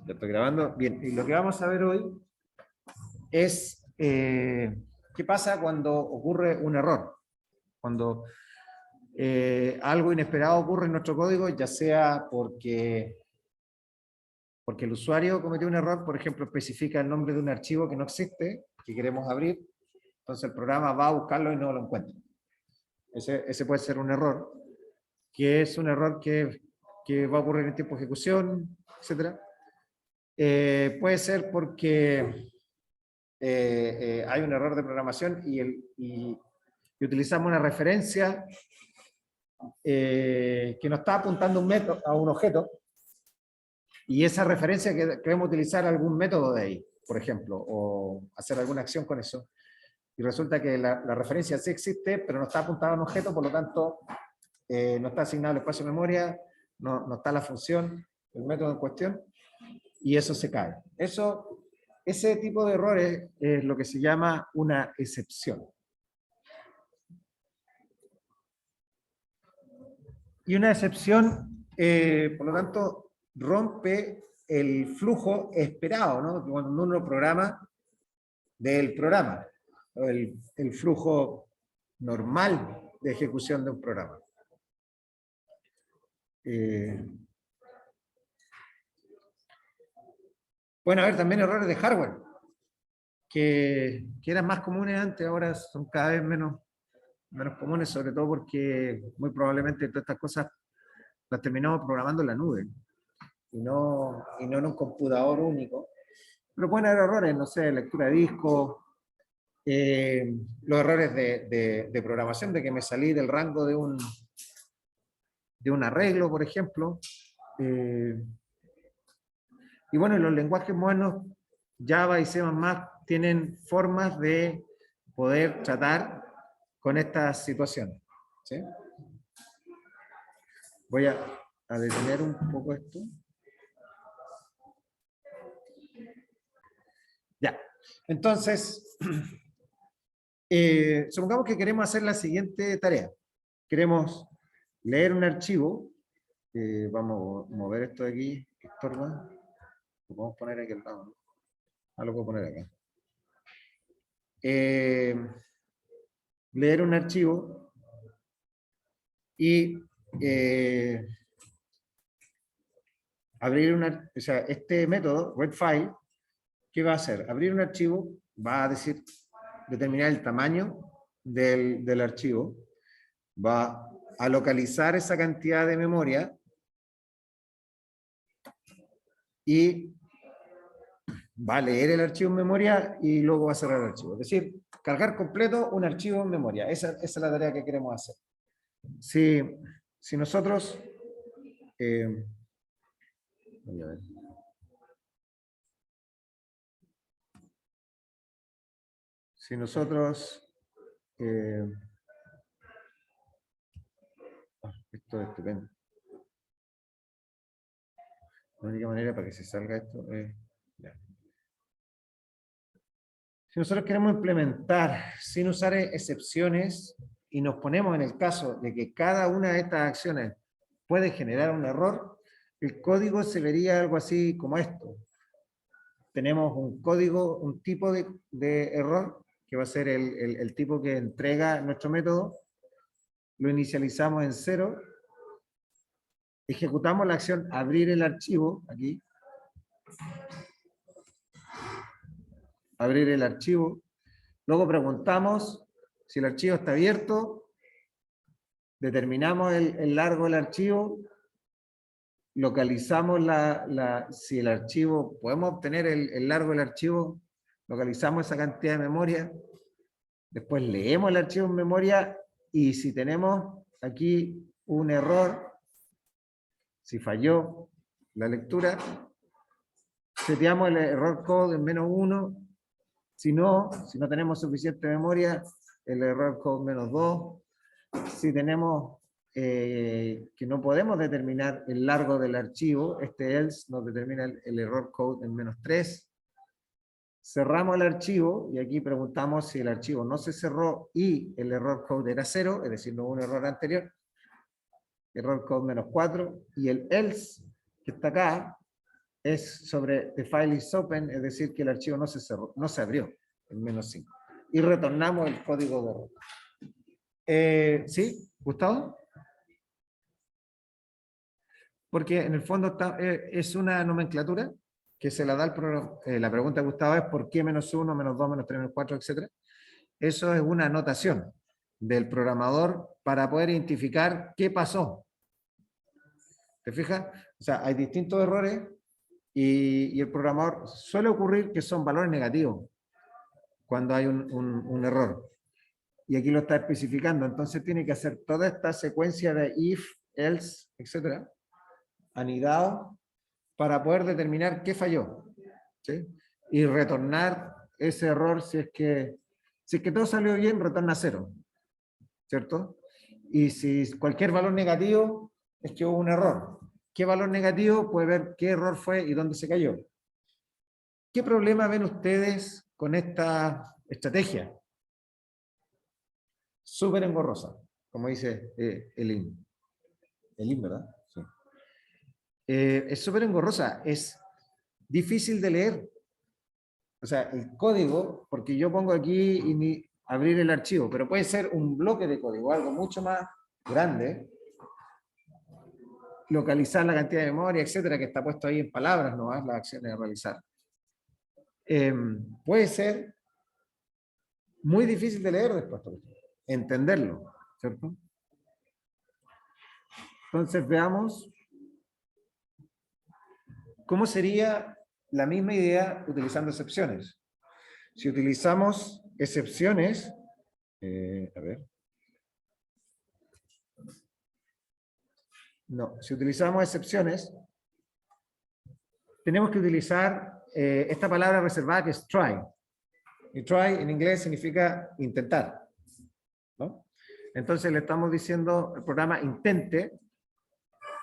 Ya estoy grabando. Bien, y lo que vamos a ver hoy es qué pasa cuando ocurre un error. Cuando algo inesperado ocurre en nuestro código, ya sea porque el usuario cometió un error, por ejemplo, especifica el nombre de un archivo que no existe, que queremos abrir, entonces el programa va a buscarlo y no lo encuentra. Ese puede ser un error, que es un error que va a ocurrir en tiempo de ejecución, etc. Puede ser porque hay un error de programación y utilizamos una referencia que nos está apuntando a un objeto, y esa referencia que queremos utilizar algún método de ahí, por ejemplo, o hacer alguna acción con eso. Y resulta que la referencia sí existe, pero no está apuntada a un objeto, por lo tanto, no está asignado el espacio de memoria, no está la función, el método en cuestión, y eso se cae. Ese tipo de errores es lo que se llama una excepción. Y una excepción, por lo tanto, rompe el flujo esperado, ¿no? Cuando uno programa del programa, el flujo normal de ejecución de un programa. Pueden haber también errores de hardware, que eran más comunes antes, ahora son cada vez menos comunes, sobre todo porque muy probablemente todas estas cosas las terminamos programando en la nube, y no en un computador único. Pero pueden haber errores, no sé, lectura de disco, los errores de programación, de que me salí del rango de un arreglo, por ejemplo. Y bueno, los lenguajes modernos, Java y C++, tienen formas de poder tratar con estas situaciones. ¿Sí? Voy a detener un poco esto. Ya. Entonces, supongamos que queremos hacer la siguiente tarea. Queremos leer un archivo. Vamos a mover esto de aquí, que estorba. Lo podemos poner aquí al lado, ¿no? Lo puedo poner acá. Leer un archivo y abrir o sea, este método, readFile, ¿qué va a hacer? Abrir un archivo, va a determinar el tamaño del archivo, va a localizar esa cantidad de memoria y va a leer el archivo en memoria y luego va a cerrar el archivo. Es decir, cargar completo un archivo en memoria. Esa es la tarea que queremos hacer. Si nosotros... voy a ver. Si nosotros... esto es estupendo. La única manera para que se salga esto es... Si nosotros queremos implementar sin usar excepciones y nos ponemos en el caso de que cada una de estas acciones puede generar un error, el código se vería algo así como esto. Tenemos un código, un tipo de error, que va a ser el tipo que entrega nuestro método. Lo inicializamos en 0. Ejecutamos la acción abrir el archivo, aquí. Abrir el archivo. Luego preguntamos si el archivo está abierto. Determinamos el largo del archivo. Localizamos si el archivo, podemos obtener el largo del archivo. Localizamos esa cantidad de memoria. Después leemos el archivo en memoria y si tenemos aquí un error, si falló la lectura, seteamos el error code en -1. Si no tenemos suficiente memoria, el error code -2. Si tenemos que no podemos determinar el largo del archivo, este else nos determina el error code en -3. Cerramos el archivo y aquí preguntamos si el archivo no se cerró y el error code era 0, es decir, no hubo un error anterior. Error code -4. Y el else, que está acá, es sobre the file is open, es decir, que el archivo no se cerró, no se abrió, el -5. Y retornamos el código de error. ¿Sí, Gustavo? Porque en el fondo es una nomenclatura que se la da el programa. La pregunta de Gustavo es ¿por qué -1, -2, -3, -4, etcétera? Eso es una anotación del programador para poder identificar qué pasó. ¿Te fijas? O sea, hay distintos errores y el programador suele ocurrir que son valores negativos cuando hay un error. Y aquí lo está especificando. Entonces tiene que hacer toda esta secuencia de if, else, etcétera, anidado para poder determinar qué falló. ¿Sí? Y retornar ese error si es que todo salió bien, retorna 0. ¿Cierto? Y si cualquier valor negativo es que hubo un error. ¿Qué valor negativo? Puede ver qué error fue y dónde se cayó. ¿Qué problema ven ustedes con esta estrategia? Súper engorrosa, como dice Elin. Elin, ¿verdad? Sí. Es súper engorrosa, es difícil de leer. O sea, el código, porque yo pongo aquí abrir el archivo, pero puede ser un bloque de código, algo mucho más grande, localizar la cantidad de memoria, etcétera, que está puesto ahí en palabras, no las acciones a realizar. Puede ser muy difícil de leer después, entenderlo, ¿cierto? Entonces veamos cómo sería la misma idea utilizando excepciones. Si utilizamos excepciones, a ver. No, si utilizamos excepciones, tenemos que utilizar esta palabra reservada que es try. Y try en inglés significa intentar, ¿no? Entonces le estamos diciendo al programa intente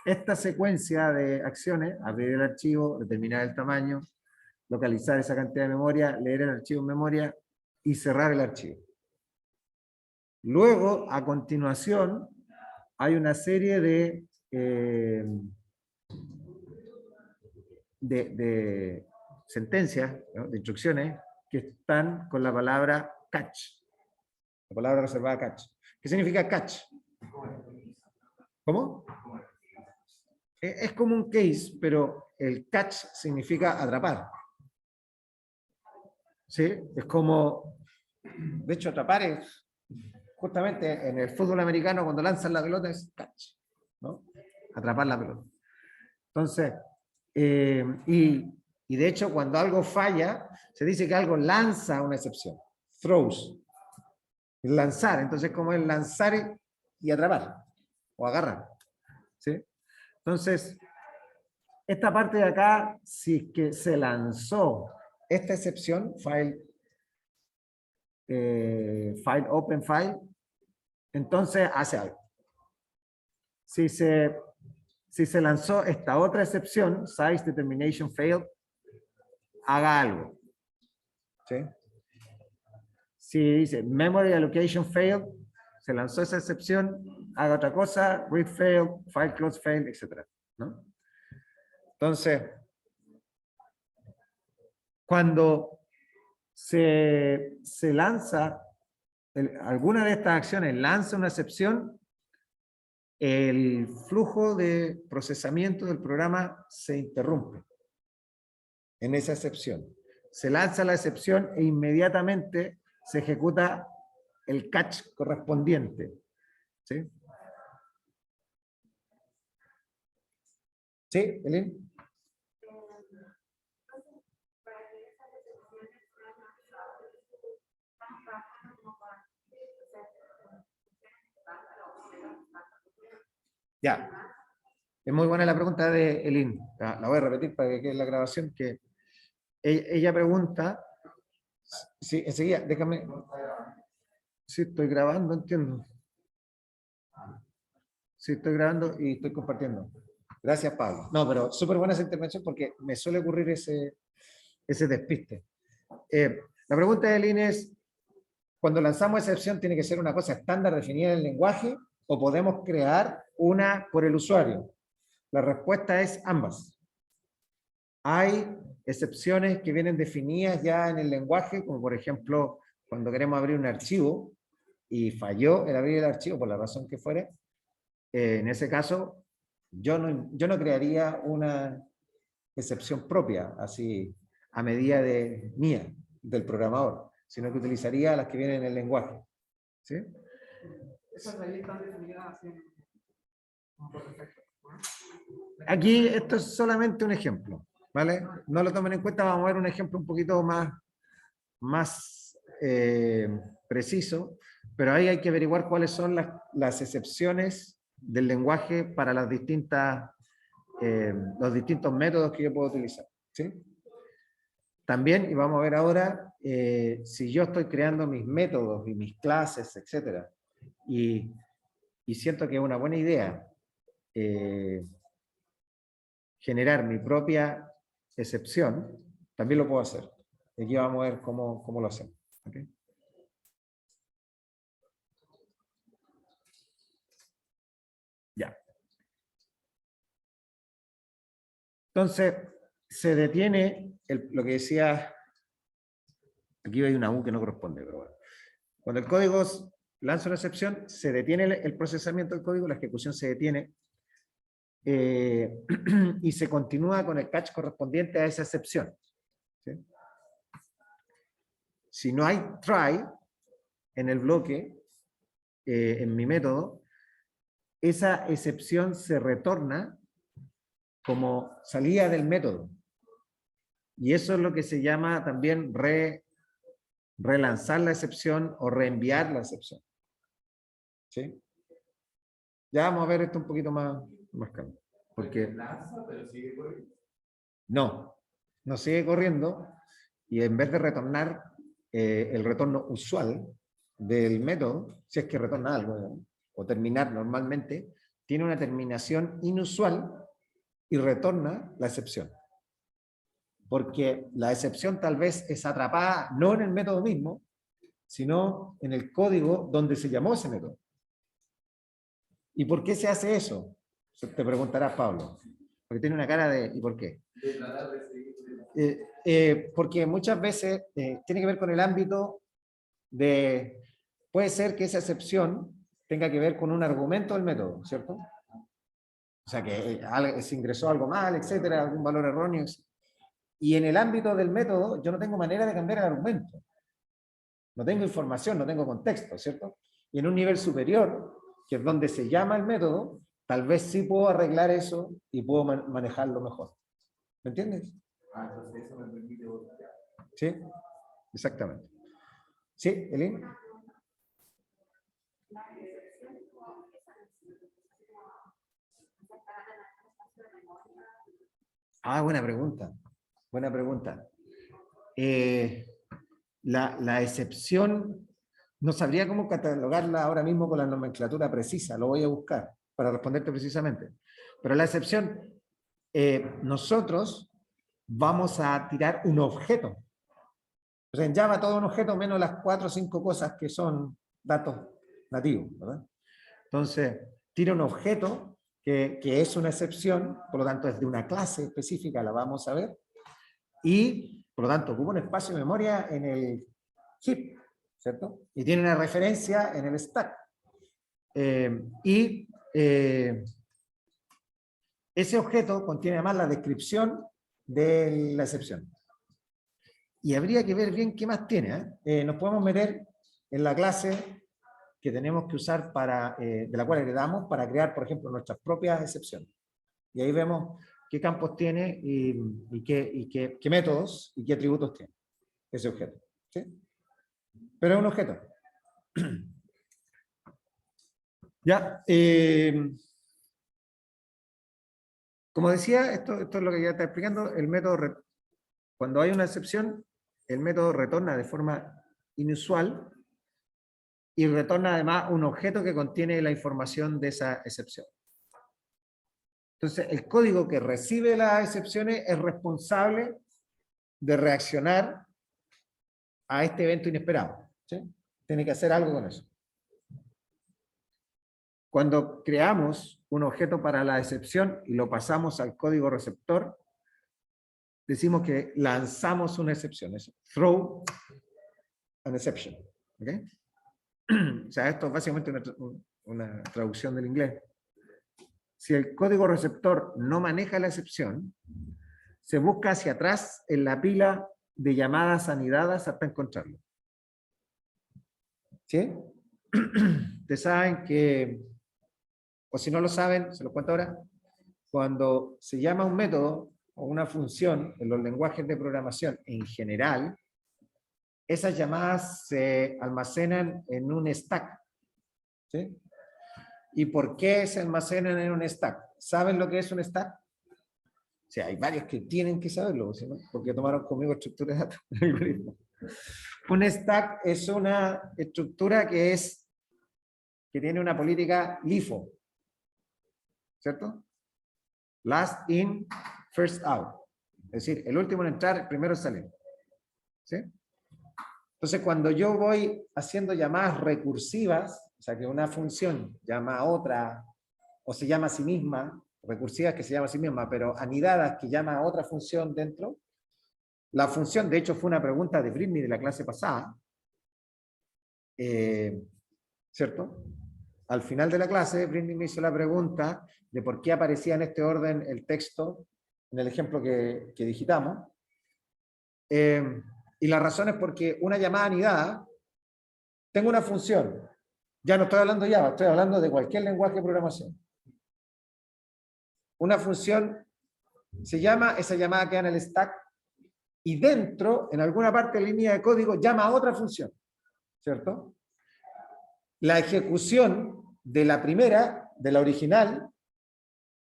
esta secuencia de acciones, abrir el archivo, determinar el tamaño, localizar esa cantidad de memoria, leer el archivo en memoria y cerrar el archivo. Luego, a continuación, hay una serie de sentencias, ¿no? De instrucciones que están con la palabra catch, la palabra reservada catch. ¿Qué significa catch? ¿Cómo? Es como un case, pero el catch significa atrapar. ¿Sí? Es como, de hecho, atrapar es justamente en el fútbol americano cuando lanzan la pelota es catch, ¿no? Atrapar la pelota. Entonces, y de hecho cuando algo falla, se dice que algo lanza una excepción. Throws. Lanzar, entonces como es lanzar y atrapar, o agarrar. ¿Sí? Entonces, esta parte de acá, si es que se lanzó esta excepción, file open file, entonces hace algo. Si se lanzó esta otra excepción, size determination failed, haga algo. ¿Sí? Si dice memory allocation failed, se lanzó esa excepción, haga otra cosa, read failed, file close failed, etc. ¿No? Entonces, cuando se lanza, alguna de estas acciones lanza una excepción, el flujo de procesamiento del programa se interrumpe en esa excepción. Se lanza la excepción e inmediatamente se ejecuta el catch correspondiente. ¿Sí? ¿Sí, Elin? Ya. Es muy buena la pregunta de Elin. La voy a repetir para que quede la grabación, que ella pregunta, sí, enseguida, déjame, sí, estoy grabando, entiendo. Sí, estoy grabando y estoy compartiendo. Gracias, Pablo. No, pero súper buena esa intervención porque me suele ocurrir ese despiste. La pregunta de Elin es, cuando lanzamos excepción, ¿tiene que ser una cosa estándar definida en el lenguaje o podemos crear una por el usuario? La respuesta es ambas. hay excepciones que vienen definidas ya en el lenguaje, como por ejemplo, cuando queremos abrir un archivo y falló el abrir el archivo por la razón que fuere, en ese caso, yo no crearía una excepción propia, así a medida de mía, del programador, sino que utilizaría las que vienen en el lenguaje. ¿Sí? Esas de ahí están definidas así por defecto. Aquí esto es solamente un ejemplo, ¿vale? No lo tomen en cuenta, vamos a ver un ejemplo un poquito más preciso, pero ahí hay que averiguar cuáles son las excepciones del lenguaje para las los distintos métodos que yo puedo utilizar. ¿Sí? También, y vamos a ver ahora, si yo estoy creando mis métodos y mis clases, etcétera, y siento que es una buena idea generar mi propia excepción, también lo puedo hacer. Aquí vamos a ver cómo lo hacemos. ¿Okay? Ya. Entonces, se detiene lo que decía, aquí hay una U que no corresponde, pero bueno. Cuando el código lanza una excepción, se detiene el procesamiento del código, la ejecución se detiene, y se continúa con el catch correspondiente a esa excepción. ¿Sí? Si no hay try en el bloque, en mi método, esa excepción se retorna como salida del método. Y eso es lo que se llama también relanzar la excepción o reenviar la excepción. ¿Sí? Ya vamos a ver esto un poquito más calmo. Porque no sigue corriendo, y en vez de retornar el retorno usual del método, si es que retorna algo, ¿no? O terminar normalmente, tiene una terminación inusual y retorna la excepción. Porque la excepción tal vez es atrapada no en el método mismo, sino en el código donde se llamó ese método. ¿Y por qué se hace eso? Te preguntarás, Pablo. Porque tiene una cara de ¿y por qué? Porque muchas veces tiene que ver con el ámbito de, puede ser que esa excepción tenga que ver con un argumento del método, ¿cierto? O sea, que se ingresó algo mal, etcétera, algún valor erróneo. Y en el ámbito del método, yo no tengo manera de cambiar el argumento. No tengo información, no tengo contexto, ¿cierto? Y en un nivel superior, que es donde se llama el método, tal vez sí puedo arreglar eso y puedo manejarlo mejor. ¿Me entiendes? Entonces eso me permite... Sí, exactamente. ¿Sí, Elin? Buena pregunta. Buena pregunta. La excepción, no sabría cómo catalogarla ahora mismo con la nomenclatura precisa, lo voy a buscar para responderte precisamente. Pero la excepción, nosotros vamos a tirar un objeto. O sea, en Java todo un objeto menos las 4 o 5 cosas que son datos nativos, ¿verdad? Entonces, tira un objeto que es una excepción, por lo tanto es de una clase específica, la vamos a ver, y por lo tanto ocupa un espacio de memoria en el heap, ¿cierto? Y tiene una referencia en el stack. Ese objeto contiene además la descripción de la excepción. Y habría que ver bien qué más tiene. Nos podemos meter en la clase que tenemos que usar de la cual heredamos para crear, por ejemplo, nuestras propias excepciones. Y ahí vemos qué campos tiene y qué métodos y qué atributos tiene ese objeto. ¿Sí? Pero es un objeto. Ya. Como decía, esto es lo que ya está explicando, el método, cuando hay una excepción, el método retorna de forma inusual y retorna además un objeto que contiene la información de esa excepción. Entonces, el código que recibe las excepciones es responsable de reaccionar a este evento inesperado. ¿Sí? Tiene que hacer algo con eso. Cuando creamos un objeto para la excepción y lo pasamos al código receptor, decimos que lanzamos una excepción. Es throw an exception. ¿Okay? O sea, esto es básicamente una traducción del inglés. Si el código receptor no maneja la excepción, se busca hacia atrás en la pila de llamadas anidadas hasta encontrarlo. ¿Sí? Ustedes saben que, o si no lo saben, se los cuento ahora, cuando se llama un método o una función en los lenguajes de programación en general, esas llamadas se almacenan en un stack. ¿Sí? ¿Y por qué se almacenan en un stack? ¿Saben lo que es un stack? O sea, hay varios que tienen que saberlo, ¿no? Porque tomaron conmigo estructura de datos. Un stack es una estructura que tiene una política LIFO, ¿cierto? Last in, first out. Es decir, el último en entrar, el primero en salir. ¿Sí? Entonces, cuando yo voy haciendo llamadas recursivas, o sea, que una función llama a otra, o se llama a sí misma, recursivas que se llama a sí misma, pero anidadas que llama a otra función dentro, la función, de hecho, fue una pregunta de Britney de la clase pasada, ¿cierto? Al final de la clase, Britney me hizo la pregunta de por qué aparecía en este orden el texto, en el ejemplo que digitamos. Y la razón es porque una llamada anidada, tengo una función, ya no estoy hablando de Java, estoy hablando de cualquier lenguaje de programación. Una función se llama, esa llamada queda en el stack, y dentro, en alguna parte de la línea de código, llama a otra función, ¿cierto? La ejecución de la primera, de la original,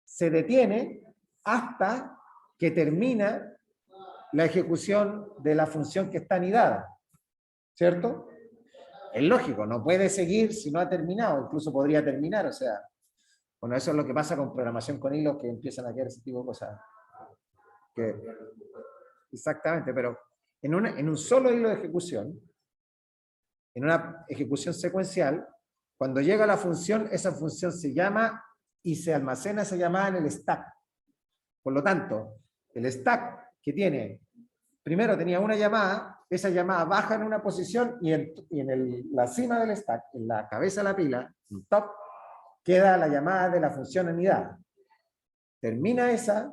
se detiene hasta que termina la ejecución de la función que está anidada, ¿cierto? Es lógico, no puede seguir si no ha terminado, incluso podría terminar, o sea, bueno, eso es lo que pasa con programación con hilos que empiezan a quedar ese tipo de cosas. Exactamente, pero en un solo hilo de ejecución, en una ejecución secuencial, cuando llega la función, esa función se llama y se almacena esa llamada en el stack. Por lo tanto, el stack que tiene, primero tenía una llamada, esa llamada baja en una posición y en la cima del stack, en la cabeza de la pila, en top, queda la llamada de la función anidada. Termina esa,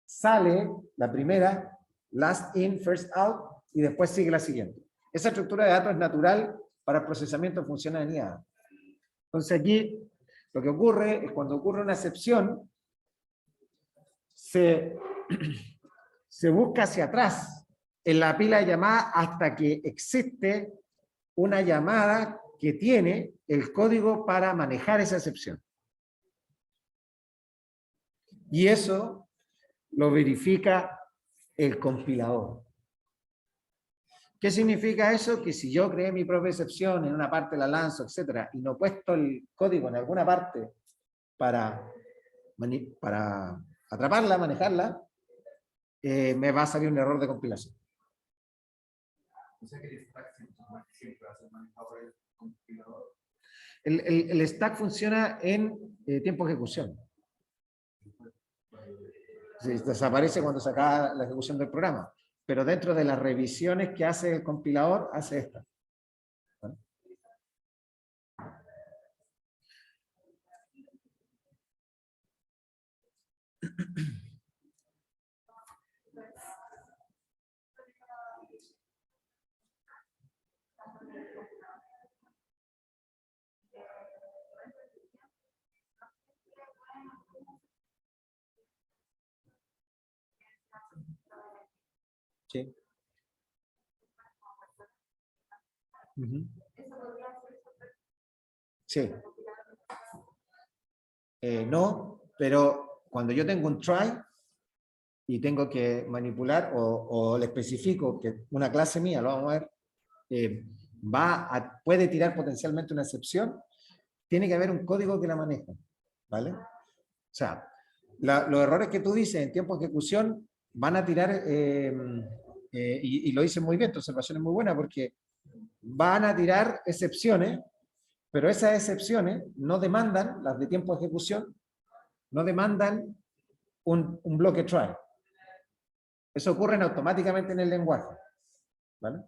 sale la primera, last in, first out, y después sigue la siguiente. Esa estructura de datos es natural para el procesamiento de funciones anidadas. Entonces aquí lo que ocurre es cuando ocurre una excepción, se busca hacia atrás en la pila de llamadas hasta que existe una llamada que tiene el código para manejar esa excepción. Y eso lo verifica el compilador. ¿Qué significa eso? Que si yo creé mi propia excepción, en una parte la lanzo, etcétera, y no he puesto el código en alguna parte para atraparla, manejarla, me va a salir un error de compilación. O sea que el stack siempre va a ser manejado por el compilador. El stack funciona en tiempo de ejecución. Desaparece cuando se acaba la ejecución del programa. Pero dentro de las revisiones que hace el compilador, hace esta. ¿Vale? Sí. Sí. No, pero cuando yo tengo un try y tengo que manipular o le especifico que una clase mía, lo vamos a ver, puede tirar potencialmente una excepción, tiene que haber un código que la maneje, ¿vale? O sea, los errores que tú dices en tiempo de ejecución van a tirar, y lo dices muy bien, tu observación es muy buena, porque van a tirar excepciones, pero esas excepciones no demandan, las de tiempo de ejecución, no demandan un bloque try. Eso ocurre automáticamente en el lenguaje. ¿Vale?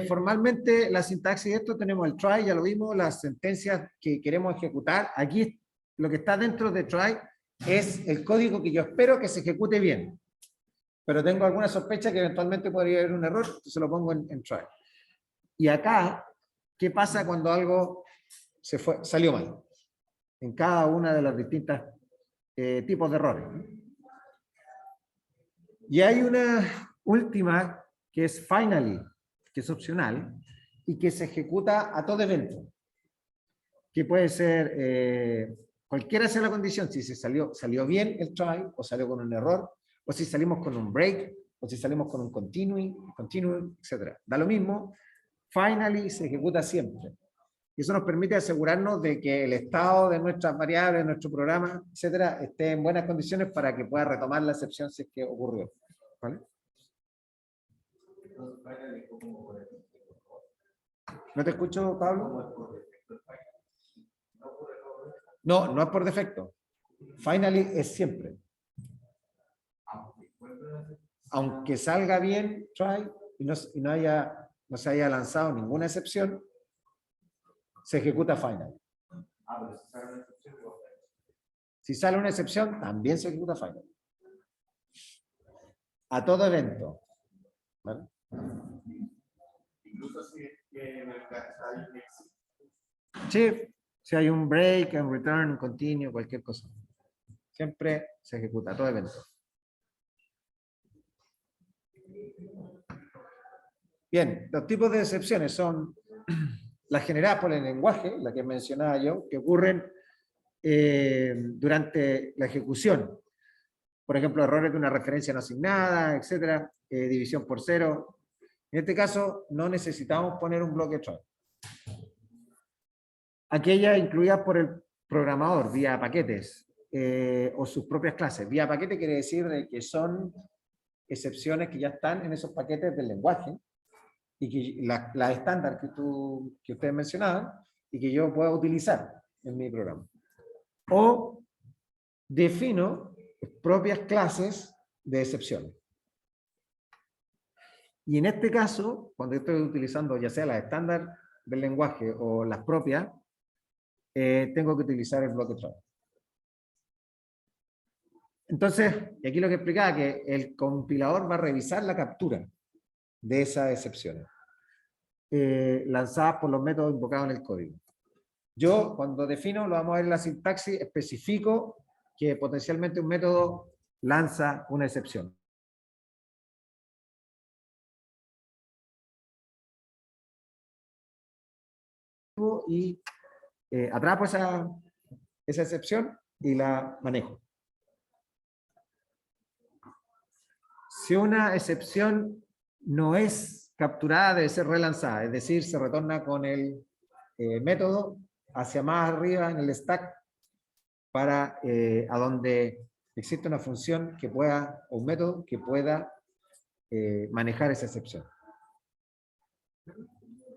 Formalmente, la sintaxis de esto tenemos el try, ya lo vimos, las sentencias que queremos ejecutar. Aquí lo que está dentro de try es el código que yo espero que se ejecute bien. Pero tengo alguna sospecha que eventualmente podría haber un error, entonces lo pongo en try. Y acá, ¿qué pasa cuando algo salió mal? En cada una de las distintas tipos de errores. Y hay una última que es finally, que es opcional y que se ejecuta a todo evento. Que puede ser cualquiera sea la condición, si se salió bien el try o salió con un error, o si salimos con un break, o si salimos con un continue, etc. Da lo mismo, finally se ejecuta siempre. Y eso nos permite asegurarnos de que el estado de nuestras variables, de nuestro programa, etcétera, esté en buenas condiciones para que pueda retomar la excepción si es que ocurrió. ¿Vale? ¿No te escucho, Pablo? No, no es por defecto. Finally es siempre. Aunque salga bien, try, y no se haya lanzado ninguna excepción, se ejecuta final. Si sale una excepción, también se ejecuta final. A todo evento. ¿Vale? Incluso si si hay un break, un return, un continue, cualquier cosa. Siempre se ejecuta a todo evento. Bien, los tipos de excepciones son las generadas por el lenguaje, la que mencionaba yo, que ocurren durante la ejecución. Por ejemplo, errores de una referencia no asignada, etcétera, división por cero. En este caso, no necesitamos poner un bloque try. Aquellas incluidas por el programador vía paquetes o sus propias clases. Vía paquete quiere decir de que son excepciones que ya están en esos paquetes del lenguaje y que la estándar que ustedes mencionaban y que yo pueda utilizar en mi programa. O defino propias clases de excepciones. Y en este caso, cuando estoy utilizando ya sea las estándar del lenguaje o las propias, tengo que utilizar el bloque try. Entonces, y aquí lo que explicaba, que el compilador va a revisar la captura de esas excepciones, lanzadas por los métodos invocados en el código. Yo, cuando defino, lo vamos a ver en la sintaxis, especifico que potencialmente un método lanza una excepción. Y atrapo esa excepción y la manejo. Si una excepción no es capturada, debe ser relanzada, es decir, se retorna con el método hacia más arriba en el stack para a donde existe una función que pueda, o un método que pueda manejar esa excepción.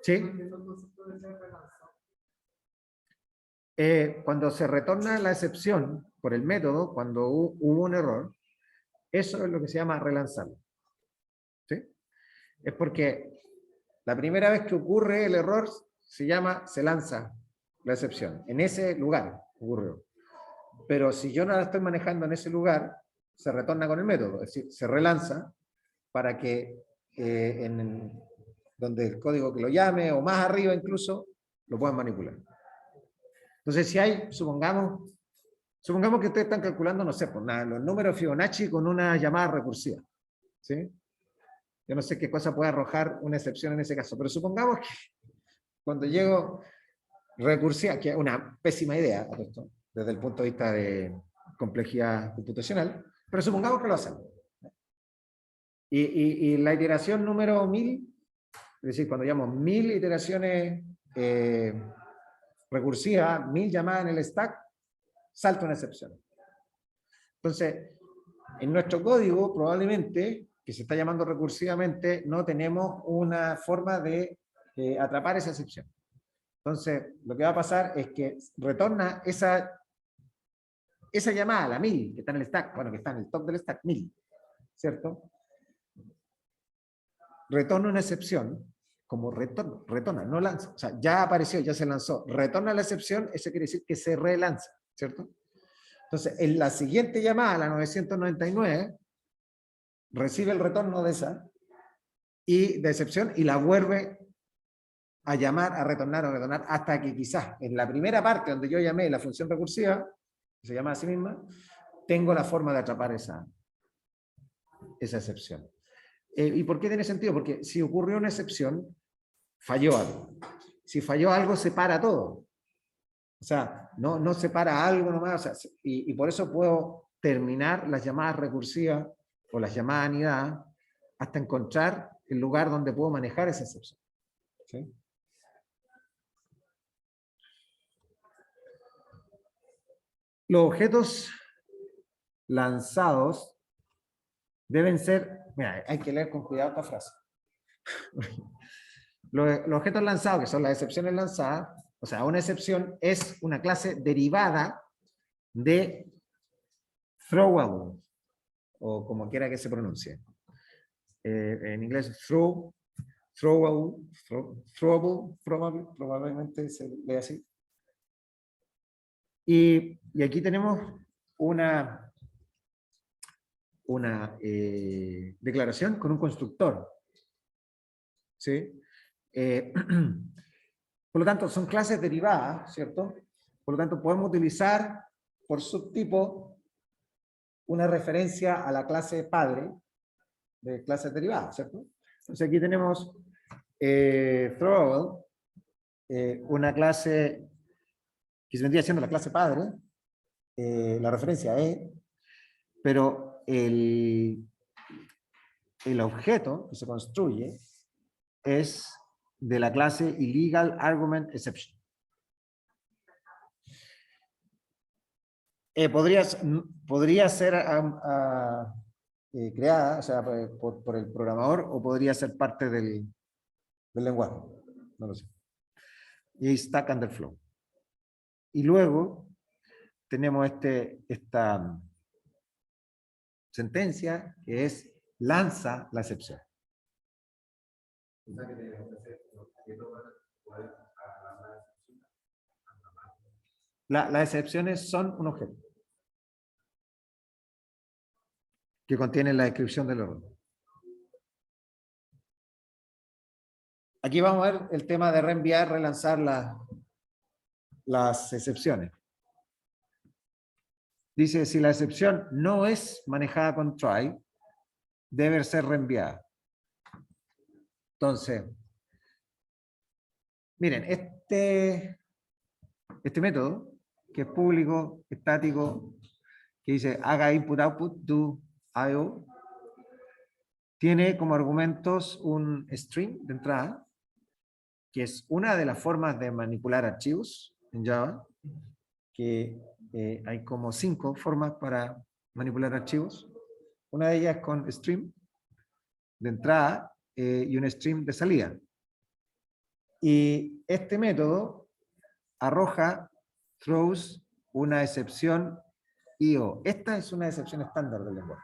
¿Sí? Cuando se retorna la excepción por el método, cuando hubo un error, eso es lo que se llama relanzar. ¿Sí? Es porque la primera vez que ocurre el error se lanza la excepción. En ese lugar ocurrió. Pero si yo no la estoy manejando en ese lugar, se retorna con el método. Es decir, se relanza para que donde el código que lo llame, o más arriba incluso, lo puedan manipular. Entonces, si hay, supongamos que ustedes están calculando, no sé, pues nada, los números Fibonacci con una llamada recursiva. ¿Sí? Yo no sé qué cosa puede arrojar una excepción en ese caso, pero supongamos que cuando llego recursiva, que es una pésima idea desde el punto de vista de complejidad computacional, pero supongamos que lo hacemos. Y la iteración número 1000, es decir, cuando llamamos 1000 iteraciones recursivas, 1000 llamadas en el stack, salta una excepción. Entonces, en nuestro código, probablemente, que se está llamando recursivamente, no tenemos una forma de atrapar esa excepción. Entonces, lo que va a pasar es que retorna esa esa llamada, la 1000, que está en el stack, bueno, que está en el top del stack, 1000, ¿cierto? Retorna una excepción, como retorna, no lanza, o sea, ya apareció, ya se lanzó, retorna la excepción, eso quiere decir que se relanza, ¿cierto? Entonces, en la siguiente llamada, la 999, recibe el retorno de esa, y de excepción, y la vuelve a llamar, a retornar, hasta que quizás en la primera parte donde yo llamé la función recursiva, que se llama a sí misma, tengo la forma de atrapar esa excepción. ¿Y por qué tiene sentido? Porque si ocurrió una excepción, falló algo. Si falló algo, separa todo. O sea, no separa algo nomás. O sea, y por eso puedo terminar las llamadas recursivas o las llamadas anidadas hasta encontrar el lugar donde puedo manejar esa excepción. ¿Sí? Los objetos lanzados deben ser, mira, hay que leer con cuidado esta frase. Los objetos lanzados, que son las excepciones lanzadas, o sea, una excepción es una clase derivada de throwable, o como quiera que se pronuncie. En inglés, throwable, probablemente se lee así. Y aquí tenemos una declaración con un constructor. ¿Sí? Por lo tanto, son clases derivadas, ¿cierto? Por lo tanto, podemos utilizar por subtipo una referencia a la clase padre de clases derivadas, ¿cierto? Entonces aquí tenemos throwable, una clase que se vendría siendo la clase padre, la referencia E, pero el objeto que se construye es de la clase Illegal Argument Exception. Podría ser creada, o sea, por el programador, o podría ser parte del lenguaje. No lo sé. Y Stack Underflow. Y luego tenemos esta sentencia que es lanza la excepción. Las excepciones son un objeto que contiene la descripción del error. Aquí vamos a ver el tema de reenviar, relanzar las excepciones. Dice, si la excepción no es manejada con try, debe ser reenviada. Entonces, miren, este método, que es público, estático, que dice haga input output do IO, tiene como argumentos un string de entrada, que es una de las formas de manipular archivos en Java, que hay como 5 formas para manipular archivos. Una de ellas es con stream de entrada y un stream de salida. Y este método arroja throws una excepción IO. Esta es una excepción estándar del lenguaje.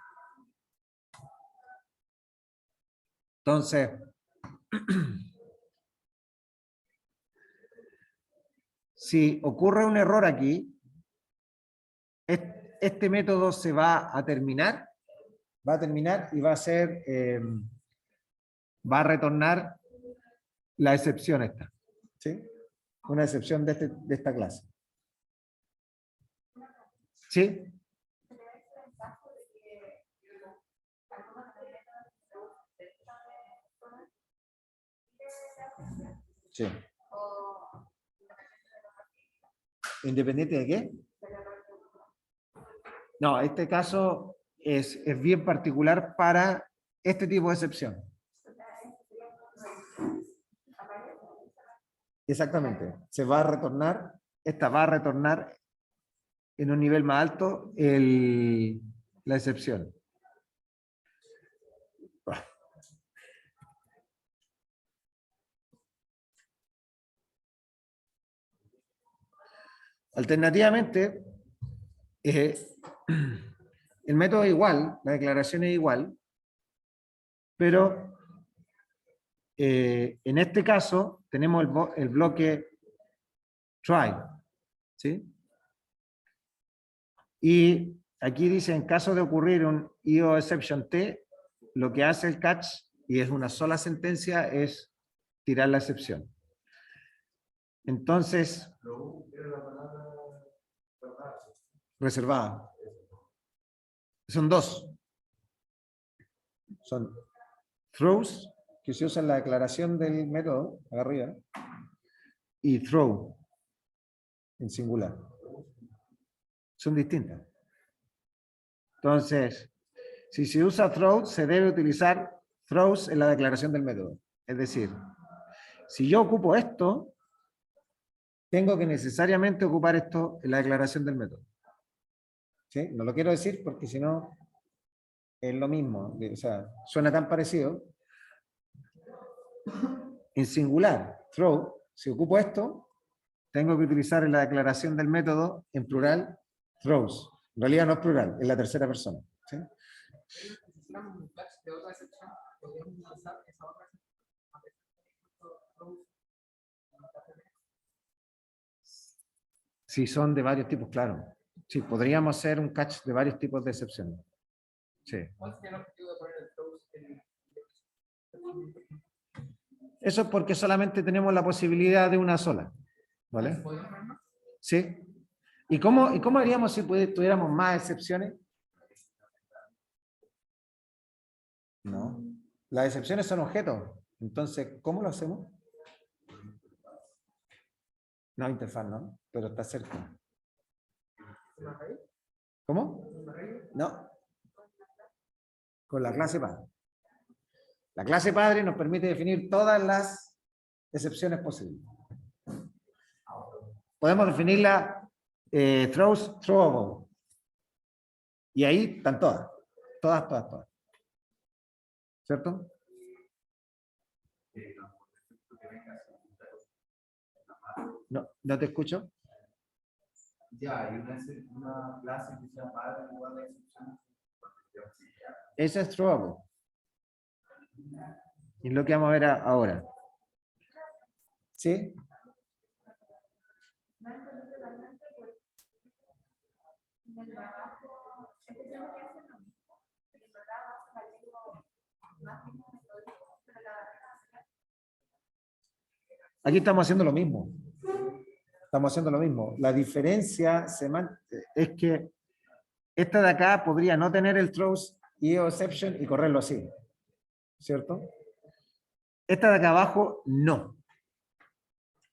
Entonces, si ocurre un error aquí, este método se va a terminar y va a retornar la excepción esta. ¿Sí? Una excepción de esta clase. ¿Sí? Sí. ¿Independiente de qué? No, este caso es bien particular para este tipo de excepción. Exactamente. Se va a retornar, esta va a retornar en un nivel más alto la excepción. Alternativamente, el método es igual, la declaración es igual, pero en este caso tenemos el bloque try, ¿sí? Y aquí dice, en caso de ocurrir un IO exception T, lo que hace el catch, y es una sola sentencia, es tirar la excepción. Entonces, reservada. Son dos. Son throws, que se usa en la declaración del método, acá arriba, y throw, en singular. Son distintas. Entonces, si se usa throw, se debe utilizar throws en la declaración del método. Es decir, si yo ocupo esto, tengo que necesariamente ocupar esto en la declaración del método. ¿Sí? No lo quiero decir porque si no es lo mismo. O sea, suena tan parecido. En singular, throw, si ocupo esto, tengo que utilizar en la declaración del método, en plural, throws. En realidad no es plural, es la tercera persona. ¿Sí? Si son de varios tipos, claro. Sí, podríamos hacer un catch de varios tipos de excepciones. Sí. Eso es porque solamente tenemos la posibilidad de una sola. ¿Vale? Sí. ¿Y cómo haríamos si tuviéramos más excepciones? No. Las excepciones son objetos. Entonces, ¿cómo lo hacemos? No, interfaz, ¿no? Pero está cerca. ¿Cómo? No. Con la clase padre. La clase padre nos permite definir todas las excepciones posibles. Podemos definirla throws, throwable. Y ahí están todas. Todas. ¿Cierto? No te escucho. Ya, hay una clase que se llama padre igual de excepción. Esa es throwable. Y es lo que vamos a ver ahora. ¿Sí? Aquí estamos haciendo lo mismo. La diferencia es que esta de acá podría no tener el throws y exception y correrlo así. ¿Cierto? Esta de acá abajo, no.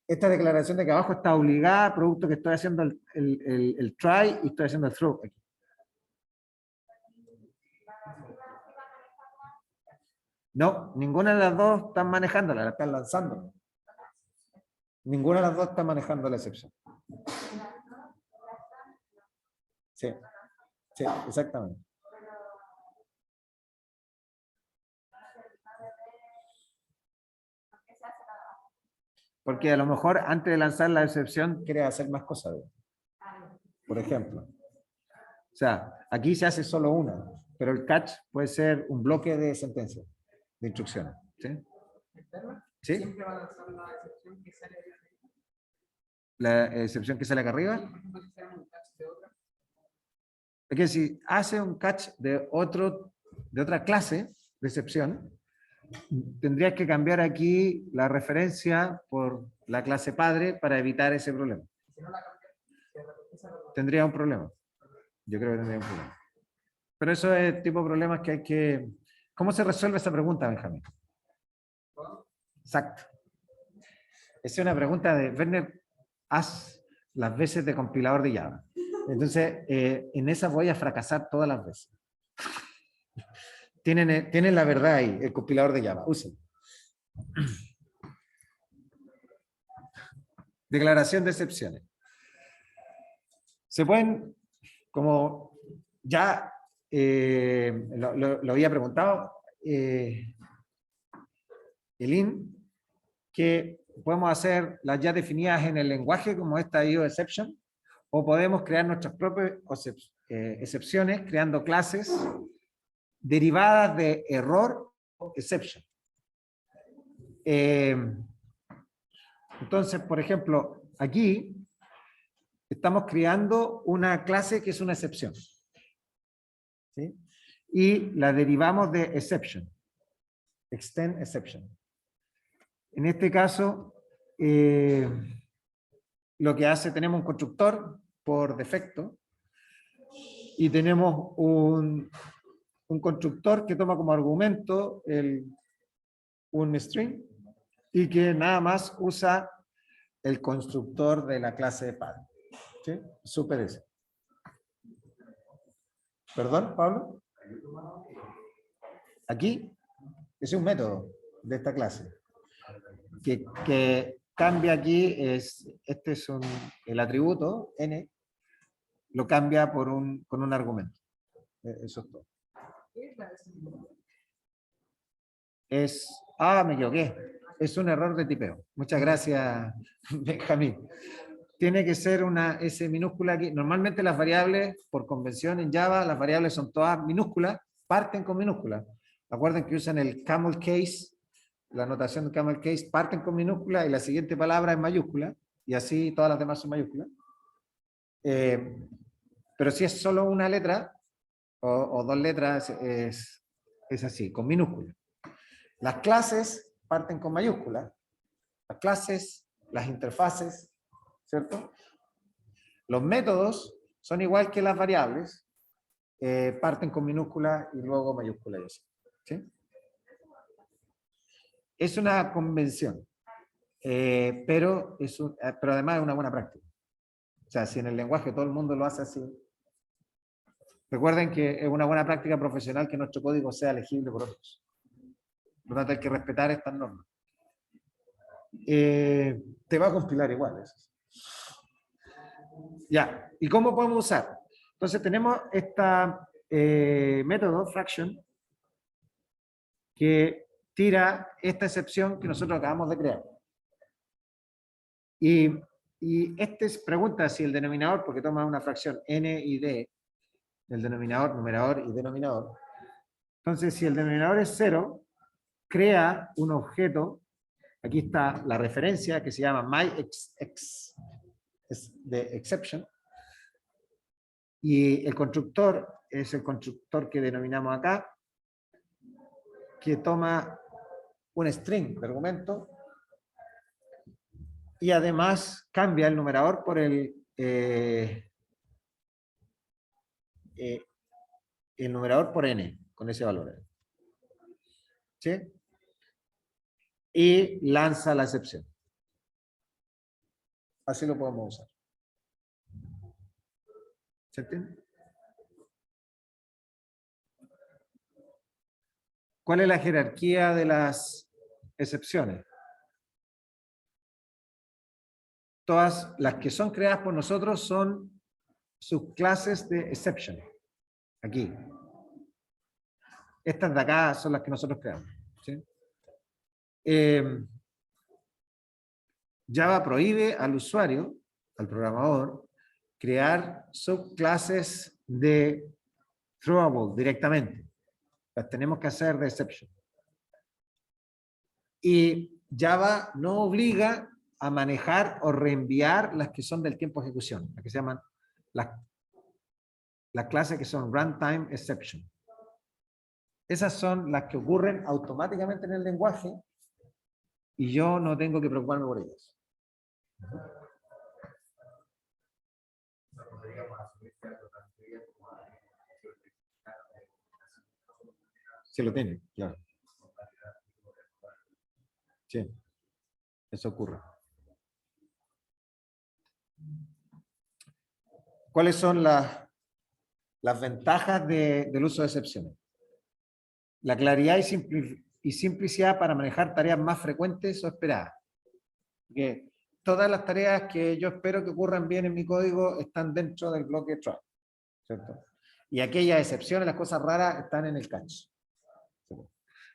Esta declaración de acá abajo está obligada, producto que estoy haciendo el try y estoy haciendo el throw. Aquí. No, ninguna de las dos están manejándola, la están lanzando. Ninguna de las dos está manejando la excepción. Sí, exactamente. Porque a lo mejor antes de lanzar la excepción quiere hacer más cosas. Por ejemplo. O sea, aquí se hace solo una, pero el catch puede ser un bloque de sentencias, de instrucciones. ¿Sí? ¿Sí? Siempre va a lanzar la excepción que sale arriba. ¿La excepción que sale acá arriba? Es que si hace un catch de otra clase de excepción, tendrías que cambiar aquí la referencia por la clase padre para evitar ese problema. Tendría un problema. Yo creo que tendría un problema. Pero eso es el tipo de problemas que hay que... ¿Cómo se resuelve esa pregunta, Benjamín? Exacto. Esa es una pregunta de Werner, haz las veces de compilador de Java. Entonces, en esa voy a fracasar todas las veces. Tienen la verdad ahí, el compilador de Java. Usen. Declaración de excepciones. Se pueden, como ya lo había preguntado, Elin, que podemos hacer las ya definidas en el lenguaje como esta IO exception, o podemos crear nuestras propias excepciones creando clases derivadas de error o exception. Entonces, por ejemplo, aquí estamos creando una clase que es una excepción, ¿sí? Y la derivamos de exception, extend exception. En este caso, lo que hace, tenemos un constructor por defecto y tenemos un constructor que toma como argumento un string y que nada más usa el constructor de la clase de padre. ¿Sí? Super ese. ¿Perdón, Pablo? Aquí es un método de esta clase que cambia aquí, este es el atributo n, lo cambia con un argumento. Eso es todo. Me equivoqué. Es un error de tipeo. Muchas gracias, Benjamín. Tiene que ser una S minúscula aquí. Normalmente las variables, por convención en Java, las variables son todas minúsculas, parten con minúsculas. Recuerden que usan el camel case, la notación de camel case, parten con minúscula y la siguiente palabra es mayúscula, y así todas las demás son mayúsculas. Pero si es solo una letra, o dos letras, es así, con minúscula. Las clases parten con mayúsculas. Las clases, las interfaces, ¿cierto? Los métodos son igual que las variables, parten con minúsculas y luego mayúsculas y así, ¿sí? Es una convención, pero además es una buena práctica. O sea, si en el lenguaje todo el mundo lo hace así, recuerden que es una buena práctica profesional que nuestro código sea legible por otros. Por lo tanto, hay que respetar estas normas. Te va a compilar igual eso. Ya, ¿y cómo podemos usar? Entonces tenemos este método, fraction, que tira esta excepción que nosotros acabamos de crear. Y pregunta si el denominador, porque toma una fracción n y d, el denominador, numerador y denominador. Entonces, si el denominador es 0, crea un objeto, aquí está la referencia que se llama myEx, es de exception, y el constructor es el constructor que denominamos acá, que toma un string de argumento y además cambia el numerador por el numerador por n, con ese valor. ¿Sí? Y lanza la excepción. Así lo podemos usar. ¿Se entiende? ¿Cuál es la jerarquía de las excepciones? Todas las que son creadas por nosotros son subclases de exception. Aquí. Estas de acá son las que nosotros creamos. ¿Sí? Java prohíbe al usuario, al programador, crear subclases de throwable directamente. Las tenemos que hacer de exception. Y Java no obliga a manejar o reenviar las que son del tiempo de ejecución, las que se llaman las clases que son runtime exception. Esas son las que ocurren automáticamente en el lenguaje y yo no tengo que preocuparme por ellas. Se lo tiene, claro. Sí, eso ocurre. ¿Cuáles son las ventajas del uso de excepciones? La claridad y simplicidad para manejar tareas más frecuentes o esperadas. Porque todas las tareas que yo espero que ocurran bien en mi código están dentro del bloque try, ¿cierto? Y aquellas excepciones, las cosas raras, están en el catch.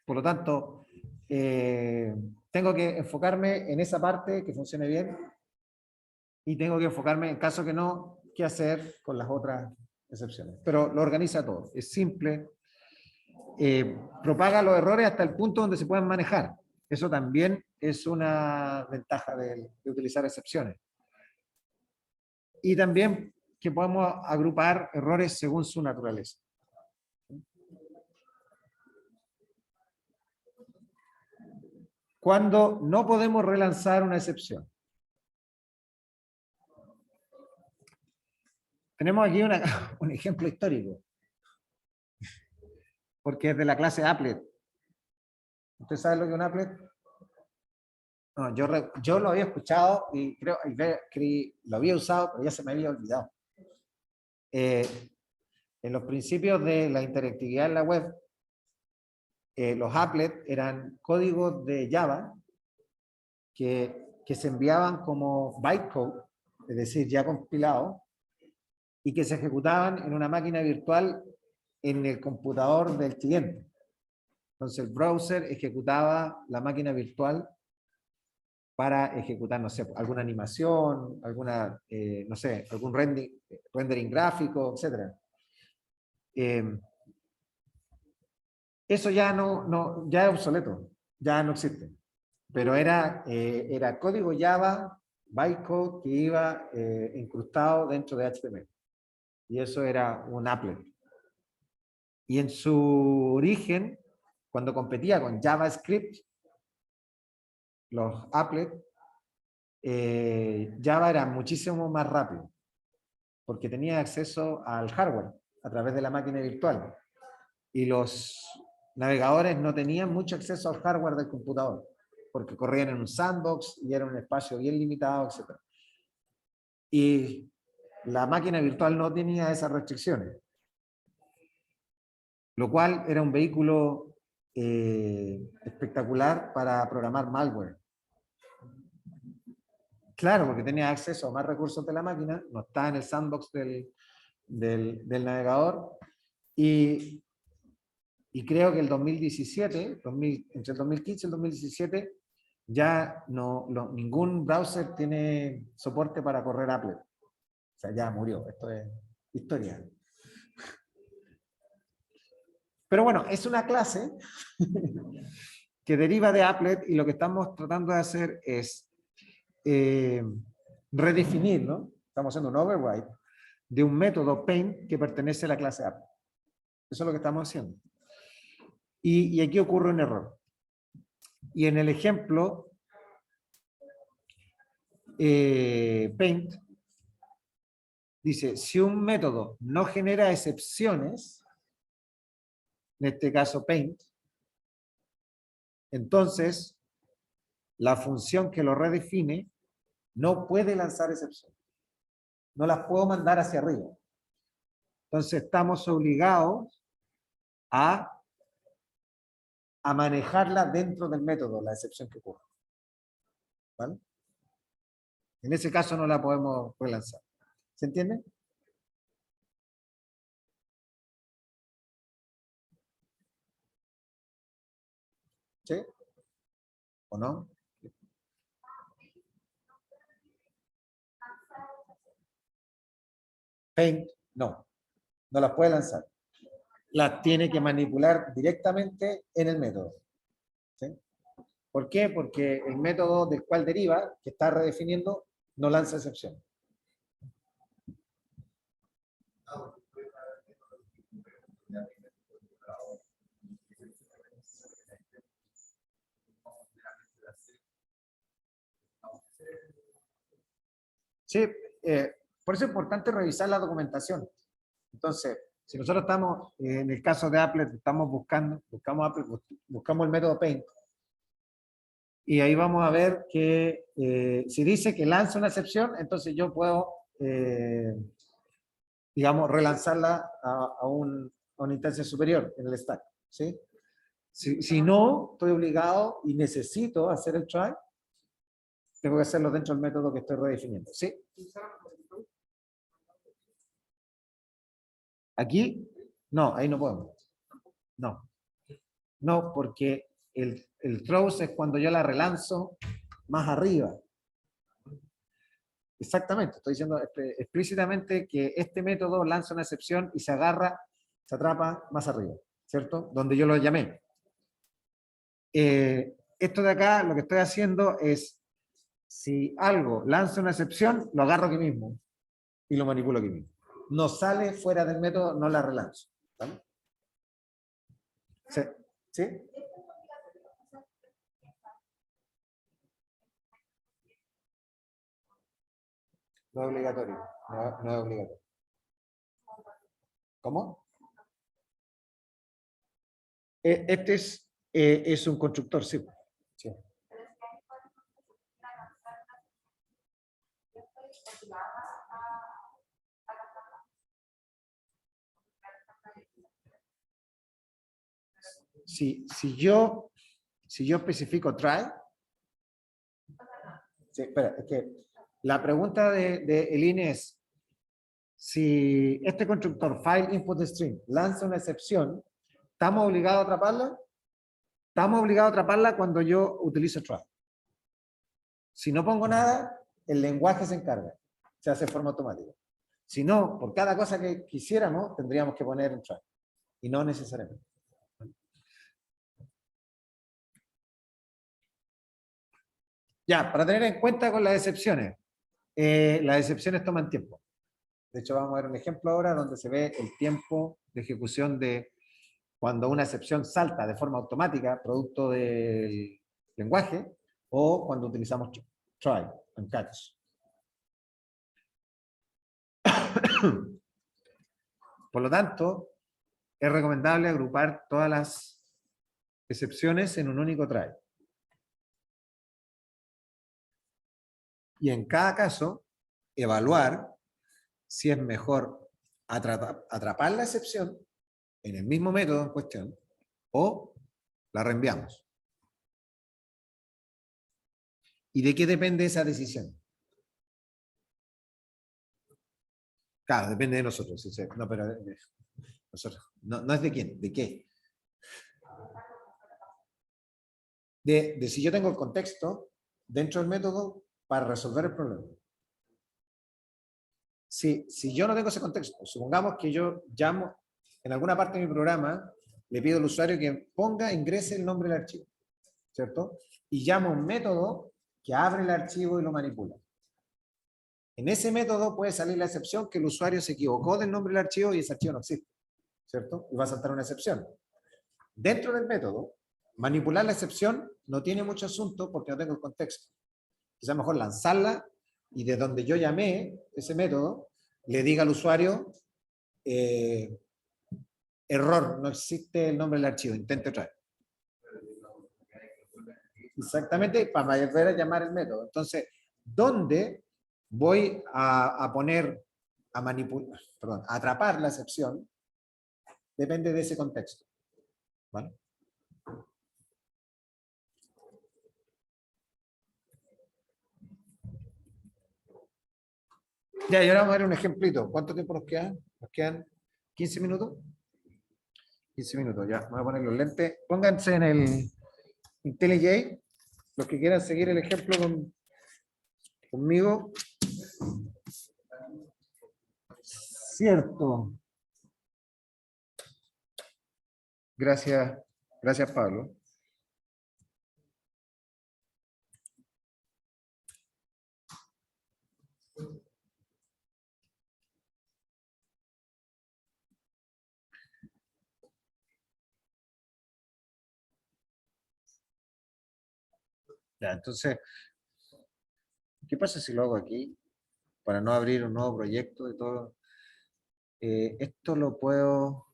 Por lo tanto, tengo que enfocarme en esa parte que funcione bien y tengo que enfocarme, en caso que no, qué hacer con las otras excepciones. Pero lo organiza todo. Es simple. Propaga los errores hasta el punto donde se pueden manejar. Eso también es una ventaja de utilizar excepciones. Y también que podemos agrupar errores según su naturaleza. Cuando no podemos relanzar una excepción. Tenemos aquí un ejemplo histórico, porque es de la clase applet. ¿Usted sabe lo que es un applet? No, yo lo había escuchado y creo que lo había usado, pero ya se me había olvidado. En los principios de la interactividad en la web, los applets eran códigos de Java que se enviaban como bytecode, es decir, ya compilado, y que se ejecutaban en una máquina virtual en el computador del cliente. Entonces el browser ejecutaba la máquina virtual para ejecutar, no sé, alguna animación, alguna, no sé, algún rendering gráfico, etc. Eso ya ya es obsoleto, ya no existe. Pero era código Java, bytecode, que iba incrustado dentro de HTML. Y eso era un applet. Y en su origen, cuando competía con JavaScript, los applets, Java era muchísimo más rápido, porque tenía acceso al hardware a través de la máquina virtual. Y los navegadores no tenían mucho acceso al hardware del computador, porque corrían en un sandbox y era un espacio bien limitado, etc. Y la máquina virtual no tenía esas restricciones, lo cual era un vehículo espectacular para programar malware. Claro, porque tenía acceso a más recursos de la máquina, no está en el sandbox del navegador, y creo que el 2017, entre el 2015 y el 2017, ya ningún browser tiene soporte para correr applet. O sea, ya murió, esto es historia. Pero bueno, es una clase que deriva de applet y lo que estamos tratando de hacer es redefinir, ¿no? Estamos haciendo un override de un método paint que pertenece a la clase applet. Eso es lo que estamos haciendo. Y aquí ocurre un error. Y en el ejemplo, paint dice, si un método no genera excepciones, en este caso paint, entonces la función que lo redefine no puede lanzar excepciones. No las puedo mandar hacia arriba. Entonces estamos obligados a manejarla dentro del método, la excepción que ocurre. ¿Vale? En ese caso no la podemos relanzar. ¿Se entiende? ¿Sí? ¿O no? Paint, no. No las puede lanzar. Las tiene que manipular directamente en el método. ¿Sí? ¿Por qué? Porque el método del cual deriva, que está redefiniendo, no lanza excepción. Sí, por eso es importante revisar la documentación. Entonces, si nosotros estamos, en el caso de Applet, estamos buscamos el método Paint, y ahí vamos a ver que si dice que lanza una excepción, entonces yo puedo, digamos, relanzarla a una instancia superior en el stack. ¿Sí? Si no, estoy obligado y necesito hacer el try, tengo que hacerlo dentro del método que estoy redefiniendo. ¿Sí? Aquí, no, ahí no podemos. No. No, porque el throws es cuando yo la relanzo más arriba. Exactamente, estoy diciendo explícitamente que este método lanza una excepción y se agarra, se atrapa más arriba, ¿cierto? Donde yo lo llamé. Esto de acá, lo que estoy haciendo es, si algo lanza una excepción, lo agarro aquí mismo y lo manipulo aquí mismo. No sale fuera del método, no la relanzo. ¿Vale? ¿Sí? ¿Sí? No es obligatorio. No es obligatorio. ¿Cómo? Este es un constructor, sí. Sí. Si yo especifico try, sí, espera, es que la pregunta de Eline es, si este constructor file input string lanza una excepción, ¿estamos obligados a atraparla? Estamos obligados a atraparla cuando yo utilizo try. Si no pongo nada, el lenguaje se encarga, se hace de forma automática. Si no, por cada cosa que quisiéramos, tendríamos que poner en try, y no necesariamente. Ya, para tener en cuenta con las excepciones toman tiempo. De hecho, vamos a ver un ejemplo ahora donde se ve el tiempo de ejecución de cuando una excepción salta de forma automática, producto del lenguaje, o cuando utilizamos try and catch. Por lo tanto, es recomendable agrupar todas las excepciones en un único try. Y en cada caso, evaluar si es mejor atrapar la excepción en el mismo método en cuestión o la reenviamos. ¿Y de qué depende esa decisión? Claro, depende de nosotros. No, pero nosotros. No es de quién, de qué. De si yo tengo el contexto dentro del método para resolver el problema. Si yo no tengo ese contexto, supongamos que yo llamo en alguna parte de mi programa, le pido al usuario que ingrese el nombre del archivo, ¿cierto? Y llamo un método que abre el archivo y lo manipula. En ese método puede salir la excepción que el usuario se equivocó del nombre del archivo y ese archivo no existe, ¿cierto? Y va a saltar una excepción. Dentro del método, manipular la excepción no tiene mucho asunto porque no tengo el contexto. Quizás mejor lanzarla y de donde yo llamé ese método, le diga al usuario, error, no existe el nombre del archivo, intente otra vez. Exactamente, para volver a llamar el método. Entonces, ¿dónde voy a poner, a manipular, perdón, a atrapar la excepción? Depende de ese contexto. ¿Vale? Ya, y ahora vamos a ver un ejemplito. ¿Cuánto tiempo nos queda? ¿Nos quedan 15 minutos? 15 minutos, ya. Voy a poner los lentes. Pónganse en el IntelliJ, los que quieran seguir el ejemplo conmigo. Cierto. Gracias, gracias Pablo. Ya, entonces, ¿qué pasa si lo hago aquí? Para no abrir un nuevo proyecto de todo. Esto lo puedo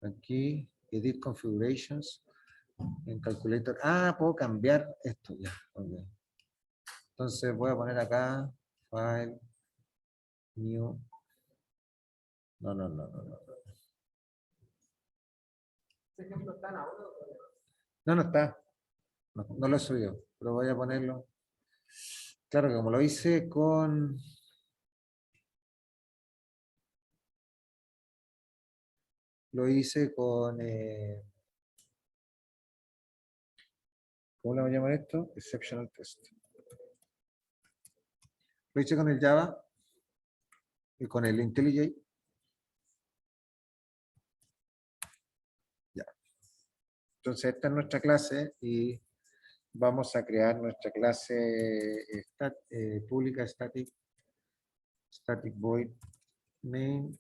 aquí, Edit Configurations, en Calculator. Ah, puedo cambiar esto ya. Okay. Entonces voy a poner acá, File, New. No. ¿Ese ejemplo está en ahora? No está. No lo he subido, pero voy a ponerlo. Claro que como lo hice con... Lo hice con... ¿cómo le vamos a llamar esto? Exceptional test. Lo hice con el Java y con el IntelliJ. Ya. Entonces, esta es nuestra clase y vamos a crear nuestra clase pública static void main.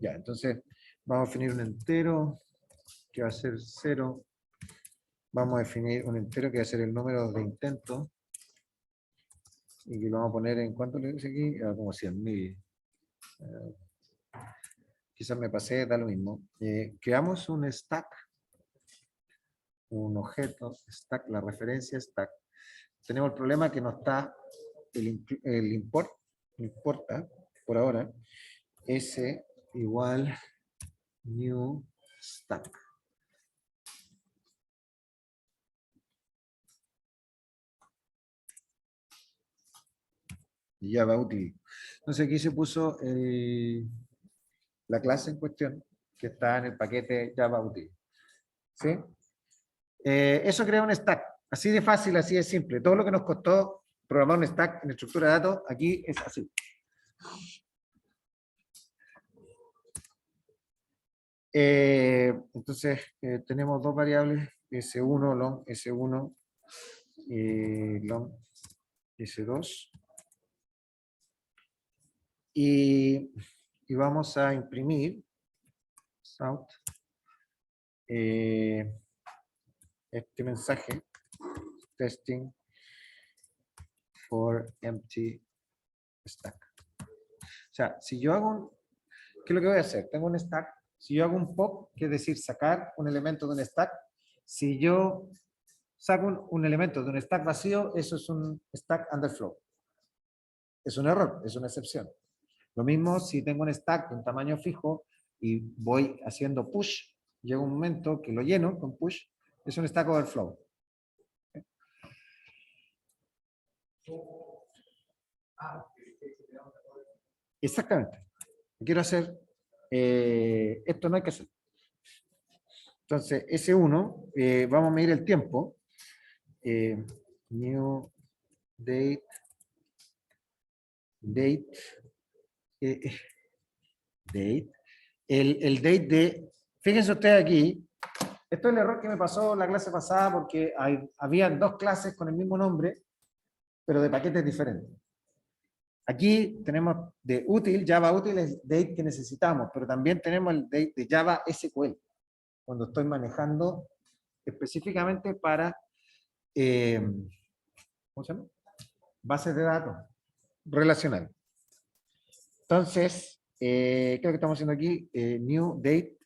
Ya, entonces vamos a definir un entero que va a ser 0. Vamos a definir un entero que va a ser el número de intentos. Y que lo vamos a poner en cuánto le dice aquí, como 100.000. Quizás me pasé, da lo mismo. Creamos un stack, un objeto, stack, la referencia stack. Tenemos el problema que no está el import, no importa por ahora, s igual new stack. Y ya va útil. Entonces aquí se puso la clase en cuestión que está en el paquete Java útil. ¿Sí? Eso crea un stack. Así de fácil, así de simple. Todo lo que nos costó programar un stack en estructura de datos, aquí es así. Entonces, tenemos dos variables, S1, long, S1, long, S2. Y vamos a imprimir out, este mensaje, testing for empty stack. O sea, si yo hago ¿qué es lo que voy a hacer? Tengo un stack. Si yo hago un pop, que es decir, sacar un elemento de un stack, si yo saco un elemento de un stack vacío, eso es un stack underflow. Es un error, es una excepción. Lo mismo si tengo un stack de un tamaño fijo y voy haciendo push, llega un momento que lo lleno con push, es un stack overflow. Exactamente. Quiero hacer, esto no hay que hacer. Entonces, S1, vamos a medir el tiempo. New date, date. El date de, fíjense ustedes aquí, esto es el error que me pasó la clase pasada porque había dos clases con el mismo nombre, pero de paquetes diferentes. Aquí tenemos de útil, Java útil es date que necesitamos, pero también tenemos el date de Java SQL, cuando estoy manejando específicamente para ¿cómo se llama? Bases de datos relacionales. Entonces, ¿qué es lo que estamos haciendo aquí? New date.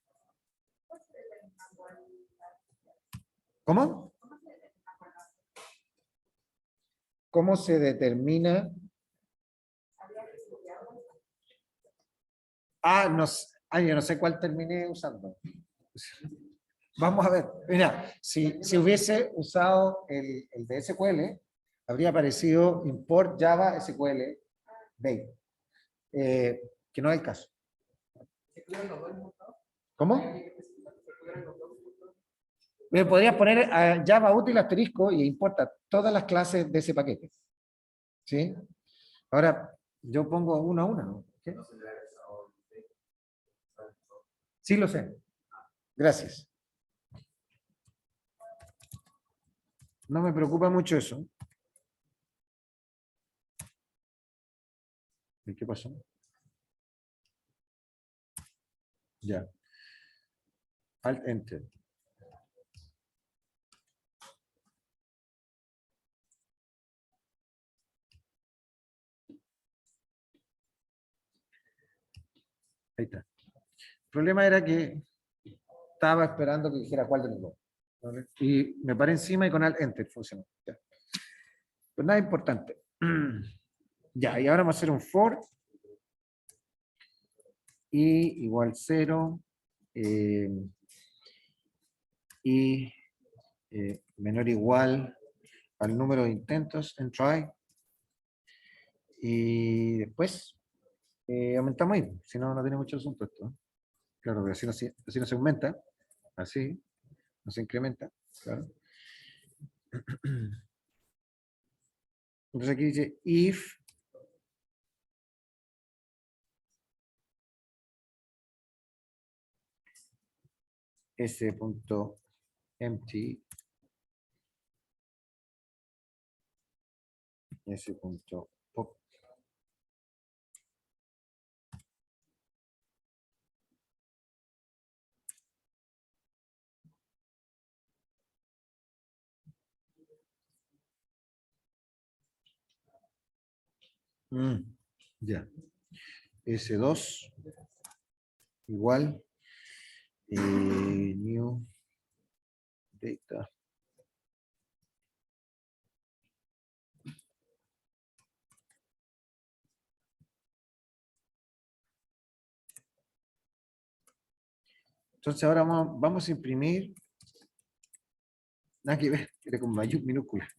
¿Cómo? ¿Cómo se determina? Yo no sé cuál terminé usando. Vamos a ver. Mira, si hubiese usado el de SQL, habría aparecido import Java SQL date, que no es el caso. ¿Cómo? Me podrías poner a Java útil asterisco y importa todas las clases de ese paquete. ¿Sí? Ahora, yo pongo una a una, ¿no? ¿Qué? Sí, lo sé. Gracias. No me preocupa mucho eso. ¿Y qué pasó? Ya. Alt Enter. Ahí está. El problema era que estaba esperando que dijera cuál de los dos. ¿Vale? Y me paré encima y con Alt Enter funcionó. Ya. Pues nada importante. Ya, y ahora vamos a hacer un for y igual 0 y menor o igual al número de intentos en try. Y después aumentamos ahí, si no, no tiene mucho asunto esto. ¿Eh? Claro, pero así no se aumenta, así no se incrementa, claro. Entonces aquí dice if s.empty s.pop ya. S2 igual new data. Entonces ahora vamos a imprimir, nada que ver, era con minúscula.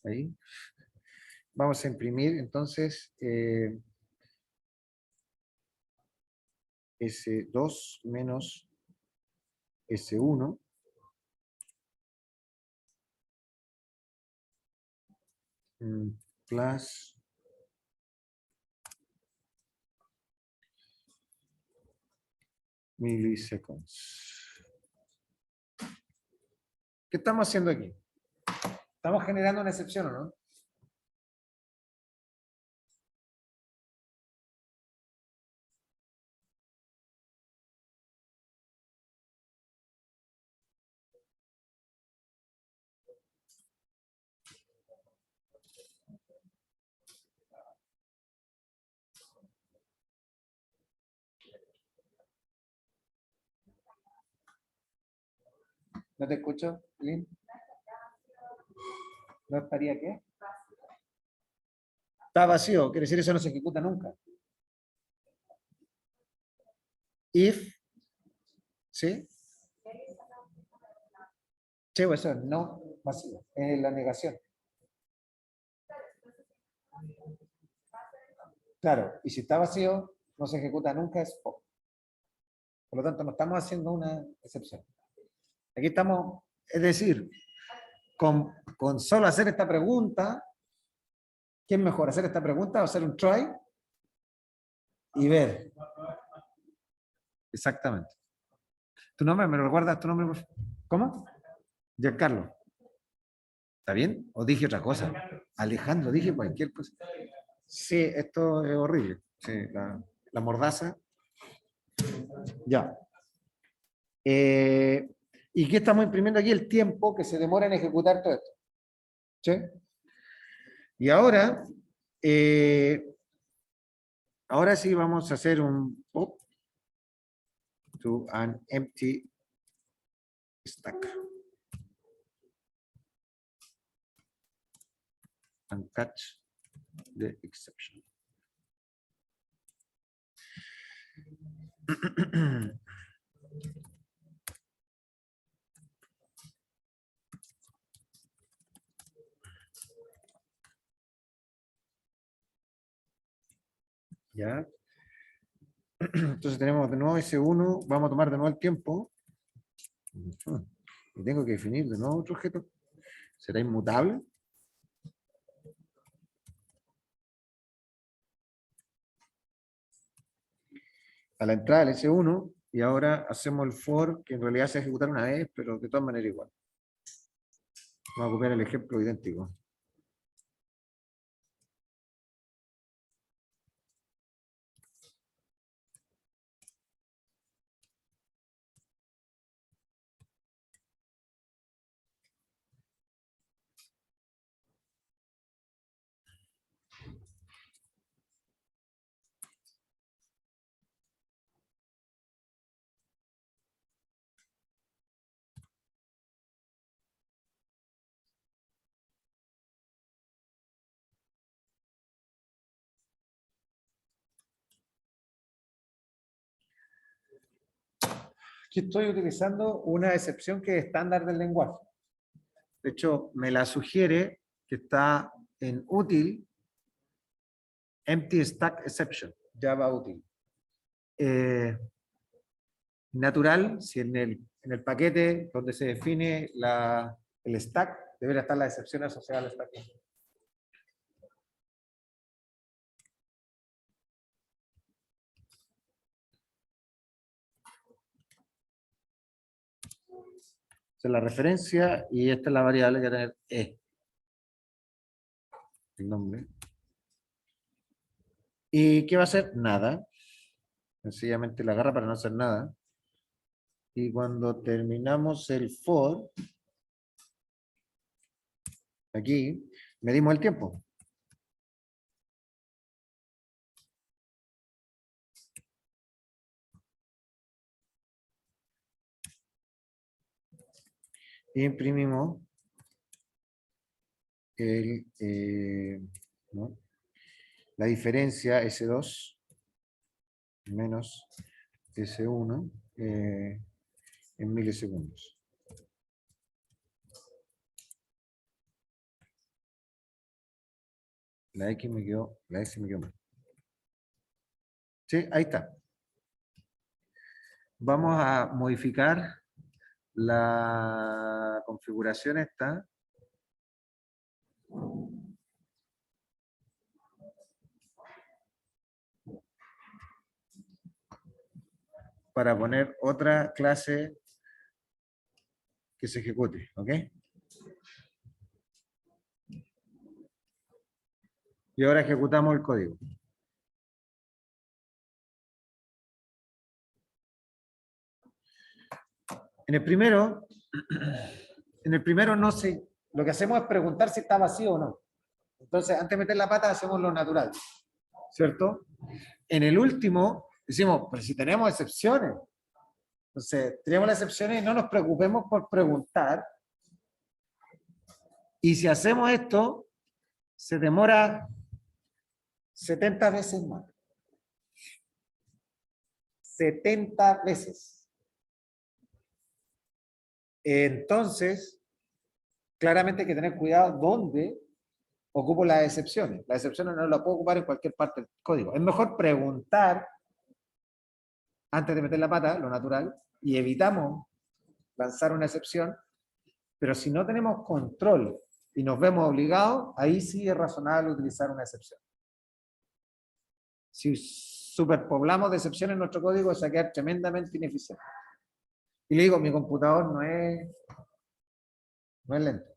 Ahí. Vamos a imprimir entonces S2 menos S1 plus milliseconds. ¿Qué estamos haciendo aquí? ¿Estamos generando una excepción o no? ¿No te escucho, Lynn? ¿No estaría qué? Está vacío, quiere decir eso no se ejecuta nunca. If, ¿sí? Sí, pues eso es no vacío, es la negación. Claro, y si está vacío, no se ejecuta nunca, es pop. Por lo tanto, no estamos haciendo una excepción. Aquí estamos, es decir, con solo hacer esta pregunta, ¿qué es mejor? ¿Hacer esta pregunta o hacer un try? Y ver. Exactamente. ¿Tu nombre? ¿Me lo recuerdas tu nombre? ¿Cómo? Giancarlo. ¿Está bien? ¿O dije otra cosa? Alejandro, dije cualquier cosa. Sí, esto es horrible. Sí, la mordaza. Ya. ¿Y qué estamos imprimiendo aquí? El tiempo que se demora en ejecutar todo esto. ¿Sí? Y ahora, ahora sí vamos a hacer un pop to an empty stack. And catch the exception. ¿Ya? Entonces tenemos de nuevo S1, vamos a tomar de nuevo el tiempo. Y tengo que definir de nuevo otro objeto. ¿Será inmutable? A la entrada del S1 y ahora hacemos el for, que en realidad se va a ejecutar una vez, pero de todas maneras igual. Vamos a copiar el ejemplo idéntico. Aquí estoy utilizando una excepción que es estándar del lenguaje. De hecho, me la sugiere que está en útil empty stack exception. Java útil. Natural, si en el paquete donde se define el stack, debería estar la excepción asociada al stack. Esta es la referencia y esta es la variable que va a tener E. El nombre. ¿Y qué va a hacer? Nada. Sencillamente la agarra para no hacer nada. Y cuando terminamos el for, aquí, medimos el tiempo. Y imprimimos ¿no? La diferencia S2 menos S1 en milisegundos. La X me quedó mal. Sí, ahí está. Vamos a modificar la configuración esta. Para poner otra clase que se ejecute, ¿ok? Y ahora ejecutamos el código. En el primero no sé, lo que hacemos es preguntar si está vacío o no. Entonces, antes de meter la pata, hacemos lo natural, ¿cierto? En el último, decimos, pero si tenemos excepciones. Entonces, tenemos las excepciones y no nos preocupemos por preguntar. Y si hacemos esto, se demora 70 veces más. 70 veces. Entonces, claramente hay que tener cuidado dónde ocupo las excepciones. Las excepciones no las puedo ocupar en cualquier parte del código. Es mejor preguntar antes de meter la pata, lo natural, y evitamos lanzar una excepción, pero si no tenemos control y nos vemos obligados, ahí sí es razonable utilizar una excepción. Si superpoblamos de excepciones en nuestro código, va a quedar tremendamente ineficiente. Y le digo, mi computador no es lento.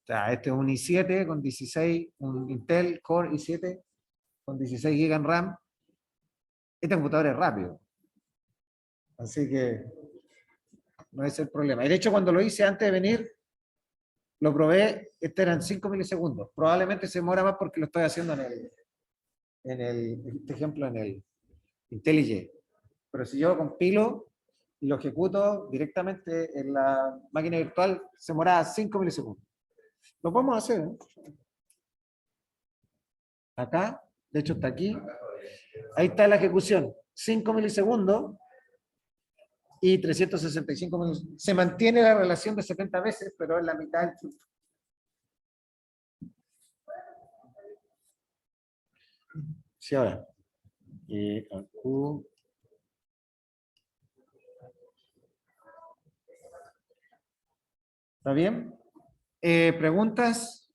O sea, este es un i7 con 16, un Intel Core i7 con 16 GB en RAM. Este computador es rápido. Así que no es el problema. Y de hecho, cuando lo hice antes de venir, lo probé, eran 5 milisegundos. Probablemente se demora más porque lo estoy haciendo este ejemplo en el IntelliJ. Pero si yo compilo y lo ejecuto directamente en la máquina virtual, se demora 5 milisegundos. Lo podemos hacer, ¿eh? Acá, de hecho está aquí. Ahí está la ejecución. 5 milisegundos y 365 milisegundos. Se mantiene la relación de 70 veces, pero es la mitad del tiempo. Sí, ahora. ¿Está bien? ¿Preguntas?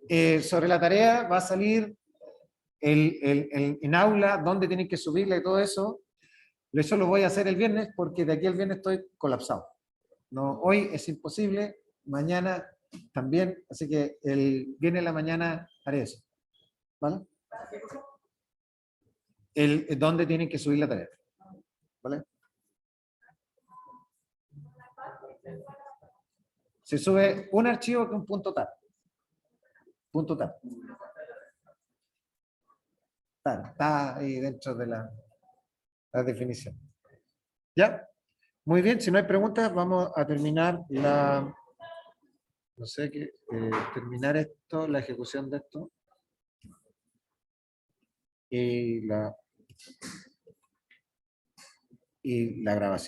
Sobre la tarea va a salir en aula, dónde tienen que subirla y todo eso. Eso lo voy a hacer el viernes porque de aquí al viernes estoy colapsado. No, hoy es imposible, mañana también, así que el viernes en la mañana haré eso. ¿Vale? Dónde tienen que subir la tarea. ¿Vale? Se sube un archivo que un punto tab. Punto tab. Está ahí dentro de la definición. ¿Ya? Muy bien, si no hay preguntas, vamos a terminar no sé qué, terminar esto, la ejecución de esto. Y la grabación.